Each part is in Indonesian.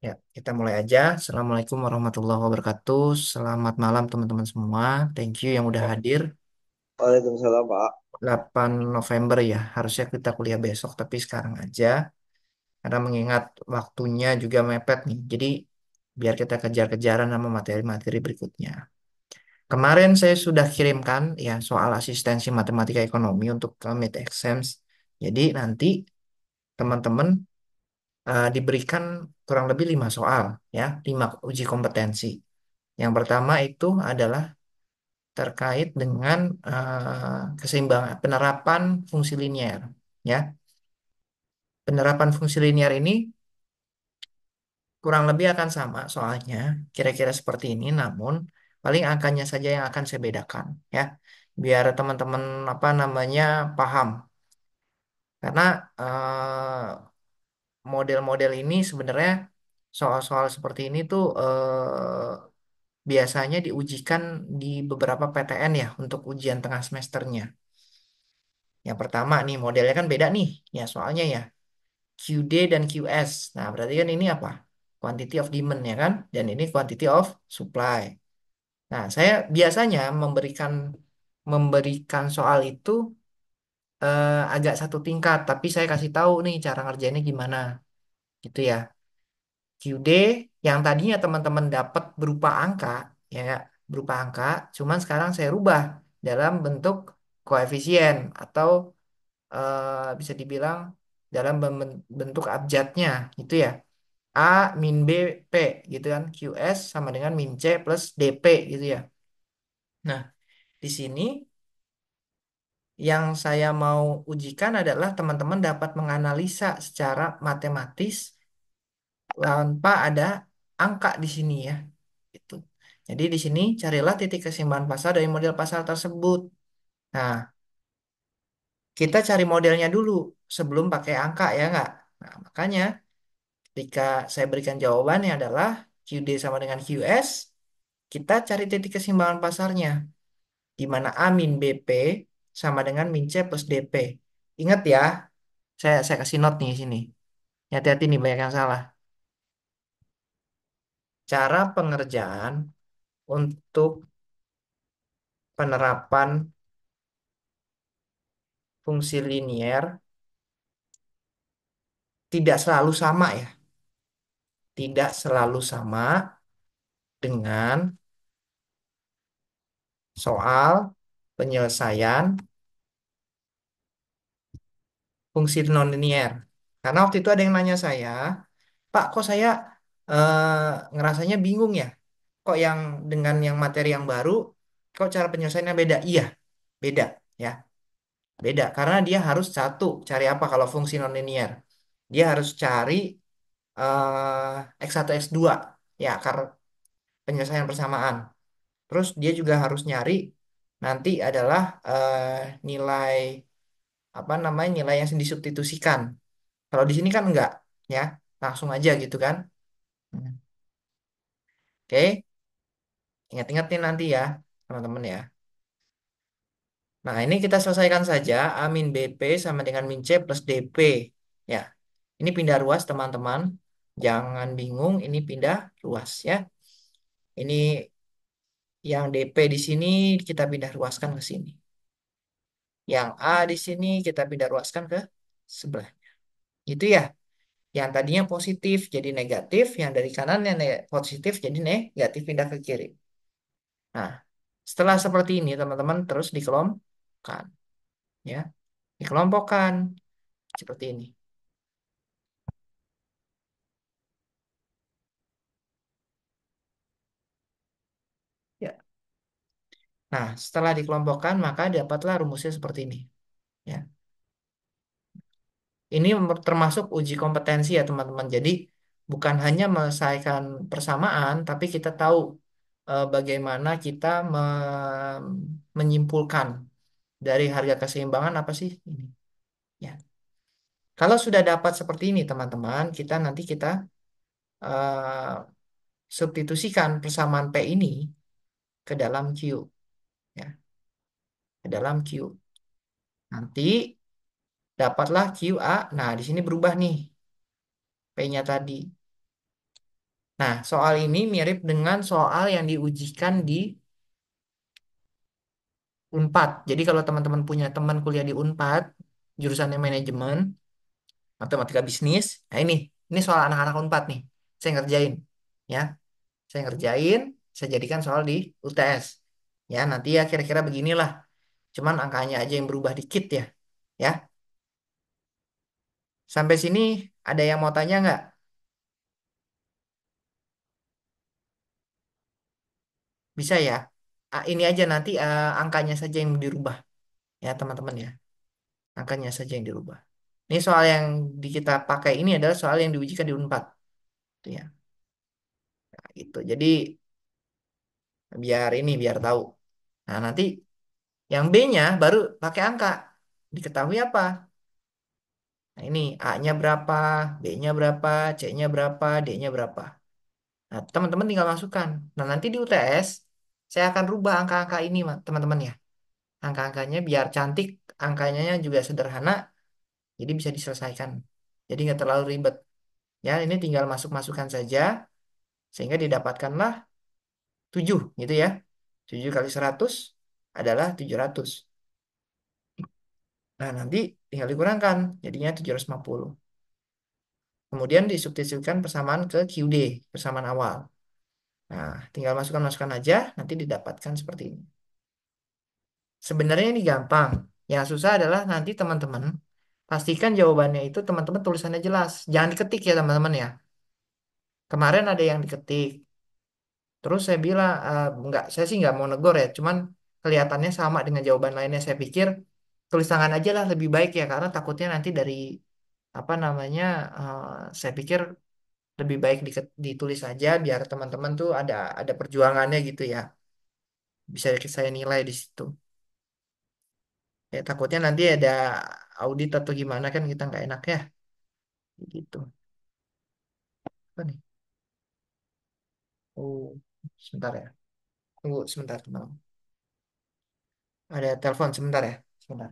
Ya, kita mulai aja. Assalamualaikum warahmatullahi wabarakatuh. Selamat malam teman-teman semua. Thank you yang udah hadir. Waalaikumsalam, Pak. 8 November ya. Harusnya kita kuliah besok, tapi sekarang aja. Karena mengingat waktunya juga mepet nih. Jadi biar kita kejar-kejaran sama materi-materi berikutnya. Kemarin saya sudah kirimkan ya soal asistensi matematika ekonomi untuk mid exams. Jadi nanti teman-teman diberikan kurang lebih 5 soal ya, 5 uji kompetensi. Yang pertama itu adalah terkait dengan keseimbangan penerapan fungsi linier. Ya, penerapan fungsi linier ini kurang lebih akan sama soalnya, kira-kira seperti ini. Namun paling angkanya saja yang akan saya bedakan, ya, biar teman-teman apa namanya paham. Karena model-model ini sebenarnya soal-soal seperti ini tuh biasanya diujikan di beberapa PTN ya untuk ujian tengah semesternya. Yang pertama nih modelnya kan beda nih ya soalnya ya QD dan QS. Nah berarti kan ini apa? Quantity of demand ya kan? Dan ini quantity of supply. Nah saya biasanya memberikan soal itu agak satu tingkat, tapi saya kasih tahu nih cara ngerjainnya gimana gitu ya. QD yang tadinya teman-teman dapat berupa angka ya berupa angka, cuman sekarang saya rubah dalam bentuk koefisien atau bisa dibilang dalam bentuk abjadnya gitu ya. A min B P gitu kan. QS sama dengan min C plus DP gitu ya. Nah, di sini yang saya mau ujikan adalah teman-teman dapat menganalisa secara matematis tanpa ada angka di sini ya. Gitu. Jadi di sini carilah titik keseimbangan pasar dari model pasar tersebut. Nah, kita cari modelnya dulu sebelum pakai angka ya nggak? Nah, makanya ketika saya berikan jawabannya adalah QD sama dengan QS, kita cari titik keseimbangan pasarnya, di mana A min BP sama dengan min C plus DP. Ingat ya, saya kasih note nih di sini. Hati-hati nih banyak yang salah. Cara pengerjaan untuk penerapan fungsi linier tidak selalu sama ya. Tidak selalu sama dengan soal penyelesaian fungsi nonlinier. Karena waktu itu ada yang nanya saya, Pak, kok saya ngerasanya bingung ya? Kok yang dengan yang materi yang baru, kok cara penyelesaiannya beda? Iya, beda ya. Beda karena dia harus satu, cari apa kalau fungsi nonlinier? Dia harus cari X1 X2 ya, akar penyelesaian persamaan. Terus dia juga harus nyari nanti adalah nilai apa namanya nilai yang disubstitusikan. Kalau di sini kan enggak, ya, langsung aja gitu kan. Hmm. Oke, ingat-ingat nih nanti ya, teman-teman ya. Nah, ini kita selesaikan saja. A min BP sama dengan min C plus DP. Ya, ini pindah ruas teman-teman. Jangan bingung, ini pindah ruas ya. Ini yang DP di sini kita pindah ruaskan ke sini. Yang A di sini kita pindah ruaskan ke sebelah. Itu ya. Yang tadinya positif jadi negatif, yang dari kanan yang positif jadi negatif pindah ke kiri. Nah, setelah seperti ini teman-teman terus dikelompokkan ya. Dikelompokkan seperti ini. Ya. Nah, setelah dikelompokkan maka dapatlah rumusnya seperti ini ya. Ini termasuk uji kompetensi ya teman-teman. Jadi bukan hanya menyelesaikan persamaan tapi kita tahu bagaimana kita menyimpulkan dari harga keseimbangan apa sih ini ya. Kalau sudah dapat seperti ini teman-teman, kita eh, substitusikan persamaan P ini ke dalam Q ya, ke dalam Q. Nanti dapatlah QA. Nah, di sini berubah nih P-nya tadi. Nah, soal ini mirip dengan soal yang diujikan di Unpad. Jadi kalau teman-teman punya teman kuliah di Unpad, jurusannya manajemen, matematika bisnis, nah ini soal anak-anak Unpad nih. Saya ngerjain, ya. Saya ngerjain, saya jadikan soal di UTS. Ya, nanti ya kira-kira beginilah. Cuman angkanya aja yang berubah dikit ya. Ya, sampai sini ada yang mau tanya nggak? Bisa ya? Ini aja nanti angkanya saja yang dirubah ya teman-teman ya. Angkanya saja yang dirubah. Ini soal yang kita pakai ini adalah soal yang diujikan di Unpad. Gitu ya. Nah, gitu. Jadi biar tahu. Nah, nanti yang B-nya baru pakai angka. Diketahui apa? Nah, ini A-nya berapa, B-nya berapa, C-nya berapa, D-nya berapa. Nah, teman-teman tinggal masukkan. Nah, nanti di UTS saya akan rubah angka-angka ini, teman-teman ya. Angka-angkanya biar cantik, angkanya juga sederhana, jadi bisa diselesaikan. Jadi nggak terlalu ribet. Ya, ini tinggal masuk-masukkan saja, sehingga didapatkanlah 7, gitu ya. 7 kali 100 adalah 700. Nah, nanti tinggal dikurangkan, jadinya 750. Kemudian disubstitusikan persamaan ke QD, persamaan awal. Nah, tinggal masukkan-masukkan aja, nanti didapatkan seperti ini. Sebenarnya ini gampang. Yang susah adalah nanti teman-teman pastikan jawabannya itu teman-teman tulisannya jelas. Jangan diketik ya teman-teman ya. Kemarin ada yang diketik. Terus saya bilang, enggak, saya sih nggak mau negor ya. Cuman kelihatannya sama dengan jawaban lainnya. Saya pikir tulis tangan aja lah lebih baik ya. Karena takutnya nanti dari apa namanya, eh, saya pikir lebih baik ditulis aja biar teman-teman tuh ada perjuangannya gitu ya. Bisa saya nilai di situ. Ya takutnya nanti ada audit atau gimana kan kita nggak enak ya. Gitu. Apa nih? Oh, sebentar ya. Tunggu sebentar, teman. Ada telepon sebentar ya. Sebentar.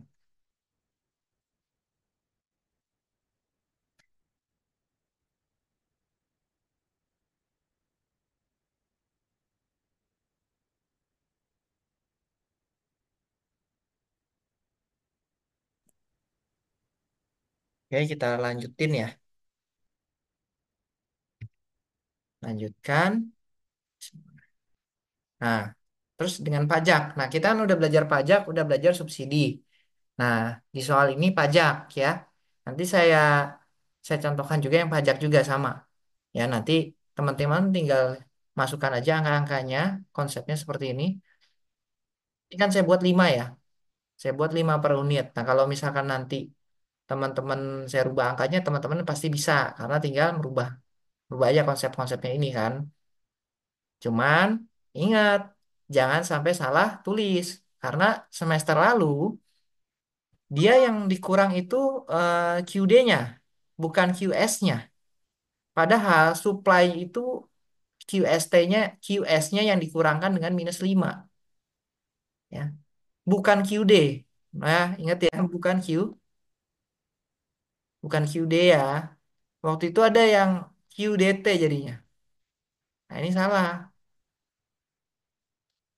Oke, kita lanjutin ya. Lanjutkan. Nah, terus dengan pajak. Nah, kita kan udah belajar pajak, udah belajar subsidi. Nah, di soal ini pajak ya. Nanti saya contohkan juga yang pajak juga sama. Ya, nanti teman-teman tinggal masukkan aja angka-angkanya. Konsepnya seperti ini. Ini kan saya buat 5 ya. Saya buat 5 per unit. Nah, kalau misalkan nanti teman-teman saya rubah angkanya, teman-teman pasti bisa. Karena tinggal merubah aja konsep-konsepnya ini kan. Cuman ingat, jangan sampai salah tulis. Karena semester lalu, dia yang dikurang itu QD-nya, bukan QS-nya. Padahal supply itu QS-nya yang dikurangkan dengan -5. Ya. Bukan QD. Nah, ingat ya, bukan QD ya. Waktu itu ada yang QDT jadinya. Nah, ini salah.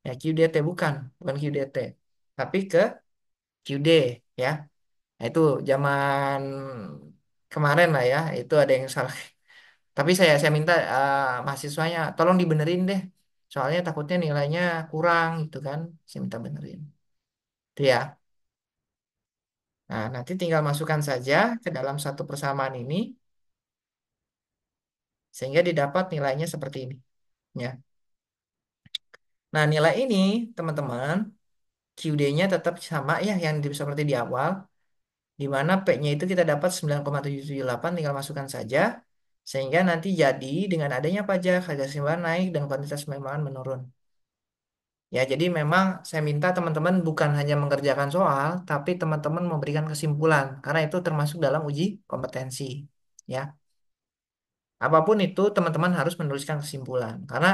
Ya, QDT bukan QDT. Tapi ke QD ya. Nah, itu zaman kemarin lah ya, itu ada yang salah. Tapi saya minta mahasiswanya tolong dibenerin deh. Soalnya takutnya nilainya kurang gitu kan. Saya minta benerin. Itu ya. Nah, nanti tinggal masukkan saja ke dalam satu persamaan ini sehingga didapat nilainya seperti ini. Ya. Nah, nilai ini teman-teman QD-nya tetap sama ya yang seperti di awal. Di mana P-nya itu kita dapat 9,778 tinggal masukkan saja sehingga nanti jadi dengan adanya pajak harga simpan naik dan kuantitas penerimaan menurun. Ya, jadi memang saya minta teman-teman bukan hanya mengerjakan soal, tapi teman-teman memberikan kesimpulan karena itu termasuk dalam uji kompetensi. Ya, apapun itu teman-teman harus menuliskan kesimpulan karena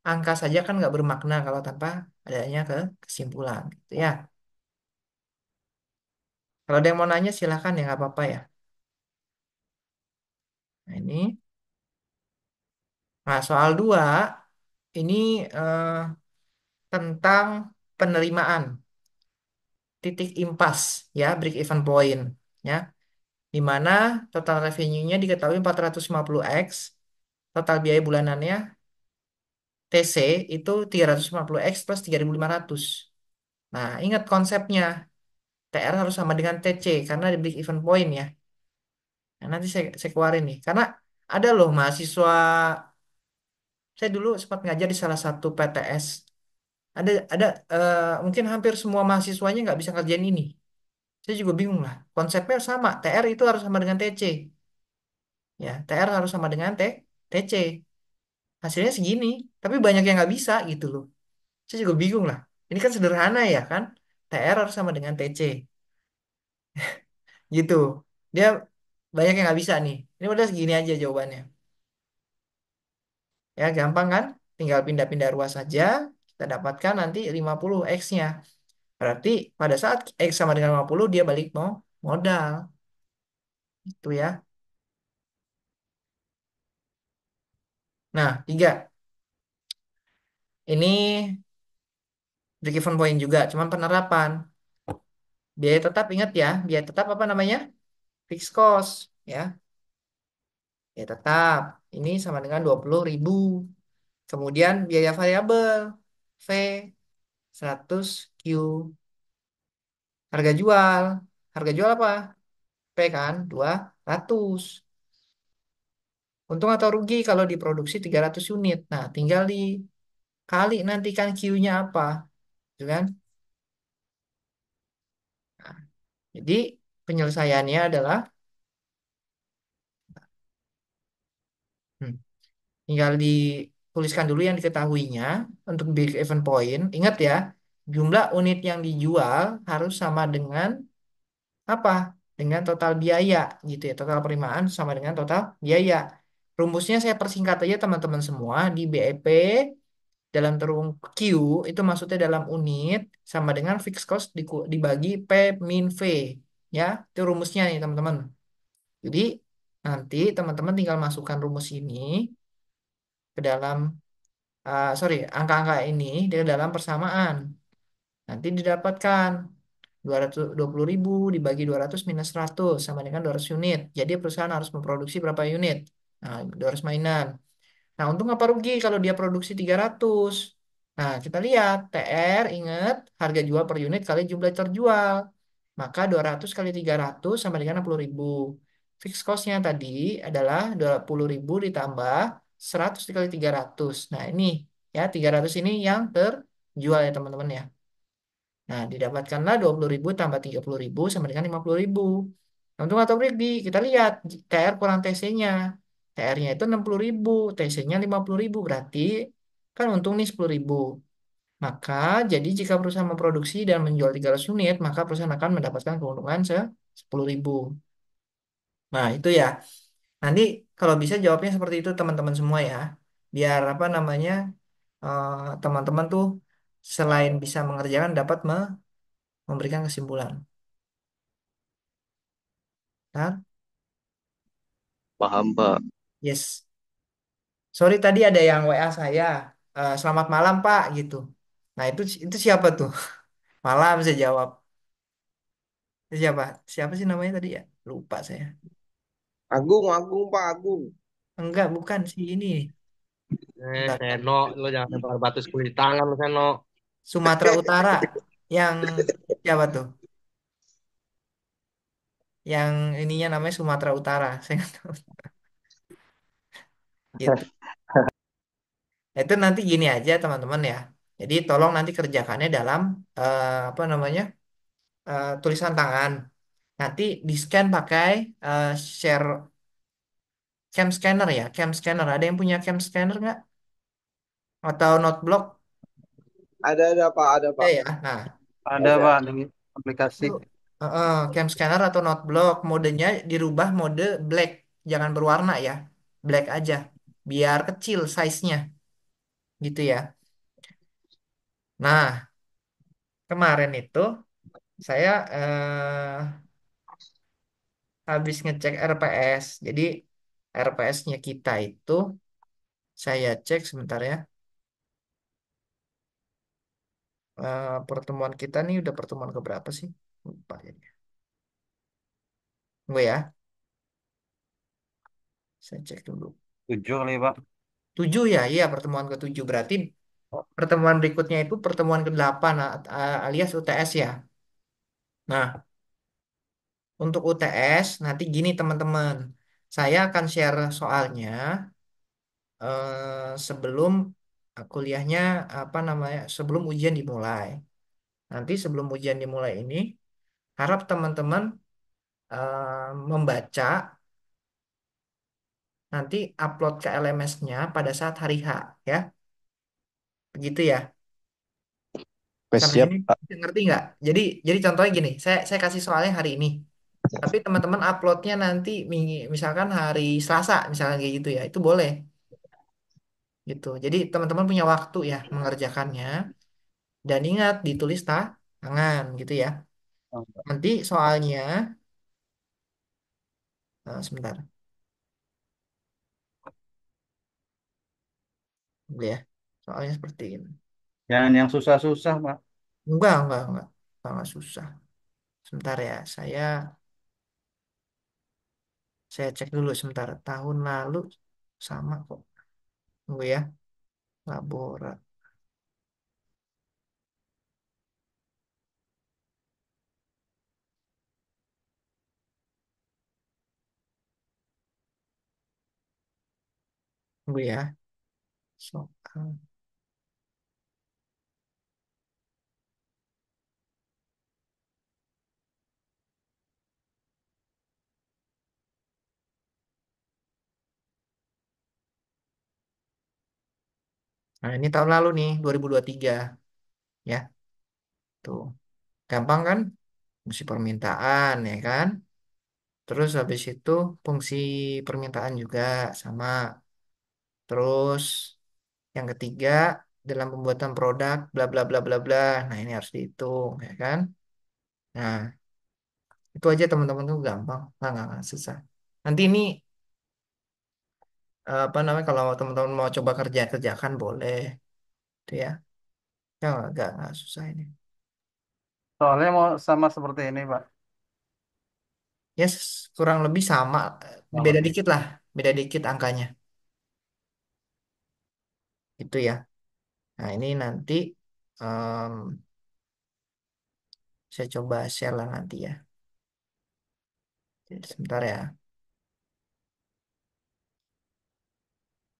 angka saja kan nggak bermakna kalau tanpa adanya kesimpulan. Gitu ya. Kalau ada yang mau nanya silahkan ya nggak apa-apa ya. Nah, ini. Nah, soal 2 ini tentang penerimaan titik impas ya, break even point ya, di mana total revenue-nya diketahui 450x, total biaya bulanannya TC itu 350x plus 3.500. Nah, ingat konsepnya, TR harus sama dengan TC karena di break even point ya. Nah, nanti saya keluarin nih, karena ada loh mahasiswa, saya dulu sempat ngajar di salah satu PTS. Ada mungkin hampir semua mahasiswanya nggak bisa ngerjain ini. Saya juga bingung lah. Konsepnya sama, TR itu harus sama dengan TC. Ya, TR harus sama dengan TC. Hasilnya segini, tapi banyak yang nggak bisa gitu loh. Saya juga bingung lah. Ini kan sederhana ya kan? TR harus sama dengan TC. Gitu. Dia banyak yang nggak bisa nih. Ini udah segini aja jawabannya. Ya, gampang kan? Tinggal pindah-pindah ruas saja. Kita dapatkan nanti 50x-nya. Berarti pada saat X sama dengan 50, dia balik mau modal. Itu ya. Nah, 3. Ini break even point juga, cuman penerapan. Biaya tetap, ingat ya, biaya tetap apa namanya? Fixed cost. Ya, biaya tetap. Ini sama dengan 20.000. Kemudian biaya variabel. V 100 Q. Harga jual. Harga jual apa? P kan? 200. Untung atau rugi kalau diproduksi 300 unit. Nah, tinggal dikali nanti kan Q-nya apa. Gitu kan? Nah, jadi penyelesaiannya adalah hmm, tinggal dituliskan dulu yang diketahuinya untuk big event point. Ingat ya, jumlah unit yang dijual harus sama dengan apa? Dengan total biaya gitu ya. Total penerimaan sama dengan total biaya. Rumusnya saya persingkat aja teman-teman semua. Di BEP dalam terung Q itu maksudnya dalam unit sama dengan fixed cost dibagi P min V. Ya, itu rumusnya nih teman-teman. Jadi nanti teman-teman tinggal masukkan rumus ini ke dalam sorry, angka-angka ini di dalam persamaan. Nanti didapatkan 220.000 dibagi 200 minus 100 sama dengan 200 unit. Jadi perusahaan harus memproduksi berapa unit? Nah, 200 mainan. Nah, untung apa rugi kalau dia produksi 300? Nah, kita lihat TR, ingat harga jual per unit kali jumlah terjual. Maka 200 kali 300 sama dengan 60.000. Fixed cost-nya tadi adalah 20.000 ditambah 100 dikali 300. Nah, ini ya 300 ini yang terjual ya teman-teman ya. Nah, didapatkanlah 20.000 tambah 30.000 sama dengan 50.000. Untung atau rugi? Kita lihat TR kurang TC-nya. TR-nya itu 60.000, TC-nya 50.000. Berarti kan untung nih 10.000. Maka jadi jika perusahaan memproduksi dan menjual 300 unit, maka perusahaan akan mendapatkan keuntungan 10.000. Nah, itu ya. Nanti kalau bisa jawabnya seperti itu teman-teman semua ya. Biar apa namanya? eh, Teman-teman tuh selain bisa mengerjakan dapat memberikan kesimpulan. Nah, Paham, Pak. yes. Sorry tadi ada yang WA saya. Selamat malam Pak gitu. Nah itu siapa tuh? Malam saya jawab. Itu siapa? Siapa sih namanya tadi ya? Lupa saya. Agung, Agung, Pak Agung. Enggak, bukan sih ini. Bentar, bentar. Seno, lo jangan lempar batu 10 di tangan, lo Seno. Sumatera Utara. Yang siapa tuh? Yang ininya namanya Sumatera Utara. Saya nggak tahu. Itu. Itu nanti gini aja teman-teman ya. Jadi tolong nanti kerjakannya dalam apa namanya? Tulisan tangan. Nanti di scan pakai share cam scanner ya, cam scanner. Ada yang punya cam scanner nggak? Atau note block? Ada, Pak, ada, Ya Pak. ya. Nah, Ada, Ada. Pak, di aplikasi. itu cam scanner atau note block modenya dirubah mode black, jangan berwarna ya, black aja, biar kecil size-nya, gitu ya. Nah, kemarin itu saya habis ngecek RPS. Jadi RPS-nya kita itu Saya cek sebentar ya. Pertemuan kita nih udah pertemuan keberapa sih? Lupa ya. Tunggu ya, saya cek dulu. 7 kali, Pak. 7 ya, iya pertemuan ke-7. Berarti pertemuan berikutnya itu pertemuan ke-8 alias UTS ya. Nah, untuk UTS nanti gini teman-teman. Saya akan share soalnya sebelum kuliahnya apa namanya? Sebelum ujian dimulai. Nanti sebelum ujian dimulai ini harap teman-teman membaca nanti upload ke LMS-nya pada saat hari H ya. Begitu ya. Oke, Sampai siap, sini Pak. ngerti nggak? Jadi contohnya gini, saya kasih soalnya hari ini. Tapi teman-teman uploadnya nanti misalkan hari Selasa, misalkan kayak gitu ya, itu boleh gitu. Jadi teman-teman punya waktu ya mengerjakannya dan ingat ditulis tangan gitu ya. Nanti soalnya sebentar, dulu ya. Soalnya seperti ini. Jangan yang susah-susah, Pak. Enggak susah. Sebentar ya, saya cek dulu sebentar. Tahun lalu sama kok. Tunggu ya, labora. Tunggu ya. Soal. Nah, ini tahun lalu nih, 2023 ya. Tuh, gampang kan? Fungsi permintaan ya kan? Terus habis itu fungsi permintaan juga sama. Terus yang ketiga dalam pembuatan produk bla bla bla bla bla. Nah, ini harus dihitung ya kan? Nah, itu aja teman-teman tuh gampang. Nggak susah. Nanti ini apa namanya kalau teman-teman mau coba kerjakan boleh tuh ya. Ya nggak susah ini. Soalnya mau sama seperti ini, Pak. Ya kurang lebih sama, Kurang beda lebih. dikit lah, beda dikit angkanya. Itu ya. Nah, ini nanti em, saya coba share lah nanti ya. Jadi, sebentar ya.